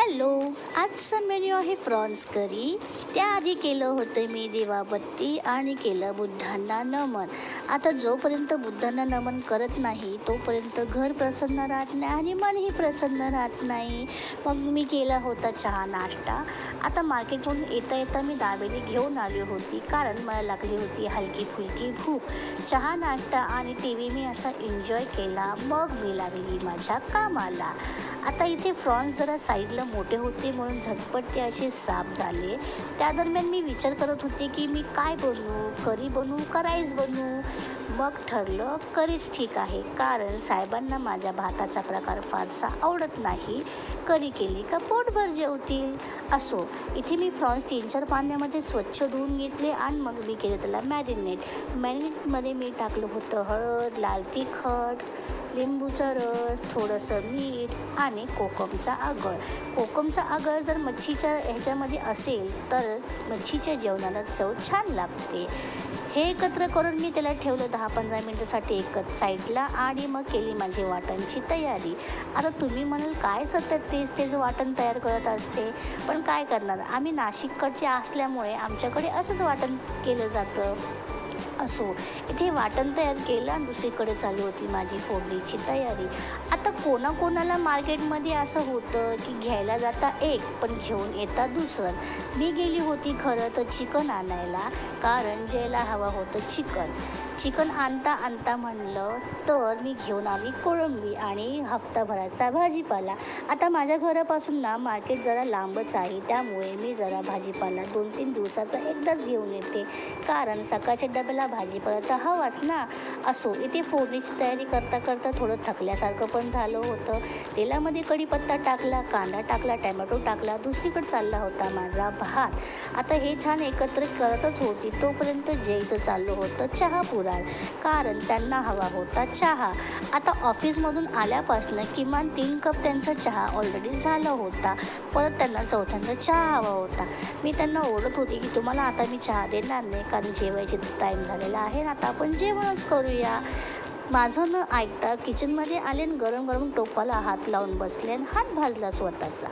Hello, आजचा menu आहे prawns करी. त्याआधी केलं होतं मी दिवाबत्ती आणि केलं बुद्धांना नमन. आता जोपर्यंत बुद्धांना नमन करत नाही तोपर्यंत घर प्रसन्न राहत नाही आणि मनही प्रसन्न राहत नाही. मग मी केला होता चहा नाश्ता. आता मार्केटवरून येता येता मी दाबेली घेऊन आली होती कारण मला लागली होती हलकी फुलकी भूक. चहा नाश्ता आणि टी व्ही मी असा एन्जॉय केला. मग मी लागली माझ्या कामाला. आता इथे प्रॉन्स जरा साईजला मोठे होते म्हणून झटपट ते असे साफ झाले. त्या दरम्यान मी विचार करत होते की मी काय बनवू, करी बनवू का राईस बनवू. मग ठरलं करीच ठीक आहे कारण साहेबांना माझ्या भाताचा प्रकार फारसा आवडत नाही. करी केली का पोटभर जेवतील. असो, इथे मी प्रॉन्स 3-4 पाण्यामध्ये स्वच्छ धुवून घेतले आणि मग मी केलं त्याला मॅरिनेटमध्ये मी टाकलं होतं हळद, लाल तिखट, लिंबूचा रस, थोडंसं मीठ आणि कोकमचा आगळ. कोकमचा आगळ जर मच्छीच्या ह्याच्यामध्ये असेल तर मच्छीच्या जेवणाला चव छान लागते. हे एकत्र करून मी त्याला ठेवलं 10-15 मिनटासाठी एकच साईडला आणि मग केली माझी वाटणची तयारी. आता तुम्ही म्हणाल काय सतत तेच वाटण तयार करत असते, पण काय करणार, आम्ही नाशिककडचे असल्यामुळे आमच्याकडे असंच वाटण केलं जातं. असो, इथे वाटण तयार केलं आणि दुसरीकडे चालू होती माझी फोडणीची तयारी. आता कोणाकोणाला मार्केटमध्ये असं होतं की घ्यायला जाता एक पण घेऊन येता दुसरं. मी गेली होती खरं तर चिकन आणायला कारण ज्याला हवं होतं चिकन आणता म्हणलं तर मी घेऊन आली कोळंबी आणि हफ्ताभराचा भाजीपाला. आता माझ्या घरापासून ना मार्केट जरा लांबच आहे त्यामुळे मी जरा भाजीपाला 2-3 दिवसाचा एकदाच घेऊन येते कारण सकाळच्या डब्याला भाजीपाला तर हवाच ना. असो, इथे फोडणीची तयारी करता थोडं थकल्यासारखं पण झालं होतं. तेलामध्ये कढीपत्ता टाकला, कांदा टाकला, टॅमॅटो टाकला, दुसरीकडे चालला होता माझा भात. आता हे छान एकत्र करतच होती तोपर्यंत जयचं चाललं होतं चहा पुराण कारण त्यांना हवा होता चहा. आता ऑफिसमधून आल्यापासून किमान 3 कप त्यांचा चहा ऑलरेडी झाला होता. परत त्यांना चौथ्यांदा चहा हवा होता. मी त्यांना ओरडत होती की तुम्हाला आता मी चहा देणार नाही कारण जेवायचे टाईम झालेला आहे ना, आता आपण जेवणच करूया. माझं न ऐकता किचनमध्ये आले आणि गरम टोपाला हात लावून बसले आणि हात भाजला स्वतःचा.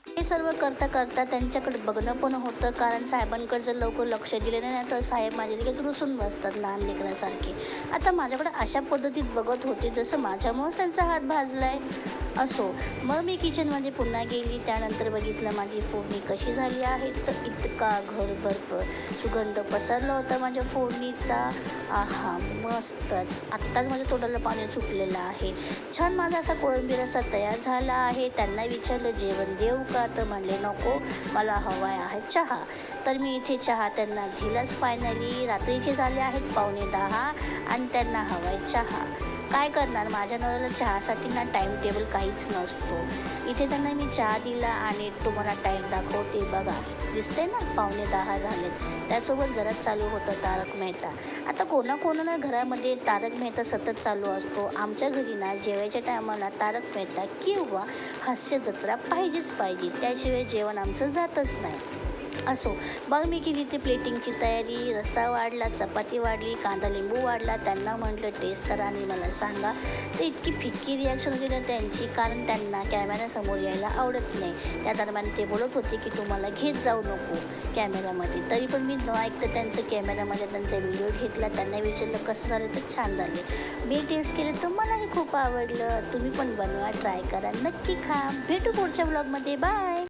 हे सर्व करता त्यांच्याकडे बघणं पण होतं कारण साहेबांकडे जर लवकर लक्ष दिले नाही तर साहेब माझ्या देखील रुसून बसतात लहान लेकरासारखे. आता माझ्याकडे अशा पद्धतीत बघत होते जसं माझ्यामुळेच त्यांचा हात भाजला आहे. असो, मग मी किचनमध्ये पुन्हा गेली. त्यानंतर बघितलं माझी फोडणी कशी झाली आहे तर इतका घरभर सुगंध पसरला होता माझ्या फोडणीचा. आहा, मस्तच. आत्ताच माझ्या तोंडाला पाणी सुटलेलं आहे. छान माझा असा कोळंबी रस्सा तयार झाला आहे. त्यांना विचारलं जेवण देऊ का, तर म्हणले नको, मला हवाय आहे चहा. तर मी इथे चहा त्यांना दिलाच. फायनली रात्रीचे झाले आहेत 9:15 आणि त्यांना हवाय चहा. काय करणार, माझ्या नवऱ्याला चहासाठी ना टाईम टेबल काहीच नसतो. इथे त्यांना मी चहा दिला आणि तुम्हाला टाईम दाखवते बघा, दिसतंय ना 9:15 झालेत. त्यासोबत घरात चालू होतं तारक मेहता. आता कोणाकोणाला घरामध्ये तारक मेहता सतत चालू असतो. आमच्या घरी ना जेवायच्या टायमाला तारक मेहता किंवा हास्य जत्रा पाहिजे. त्याशिवाय जेवण आमचं जातच नाही. असो, मग मी केली ती प्लेटिंगची तयारी. रस्सा वाढला, चपाती वाढली, कांदा लिंबू वाढला. त्यांना म्हटलं टेस्ट करा आणि मला सांगा. तर इतकी फिक्की रिॲक्शन होती ना त्यांची कारण त्यांना कॅमेऱ्यासमोर यायला आवडत नाही. त्या दरम्यान ते बोलत होते की तुम्हाला घेत जाऊ नको कॅमेऱ्यामध्ये. तरी पण मी न ऐकता त्यांचं कॅमेऱ्यामध्ये त्यांचा व्हिडिओ घेतला. त्यांना विचारलं कसं झालं तर छान झाले. मी टेस्ट केलं तर मलाही खूप आवडलं. तुम्ही पण बनवा, ट्राय करा, नक्की खा. भेटू पुढच्या ब्लॉगमध्ये. बाय.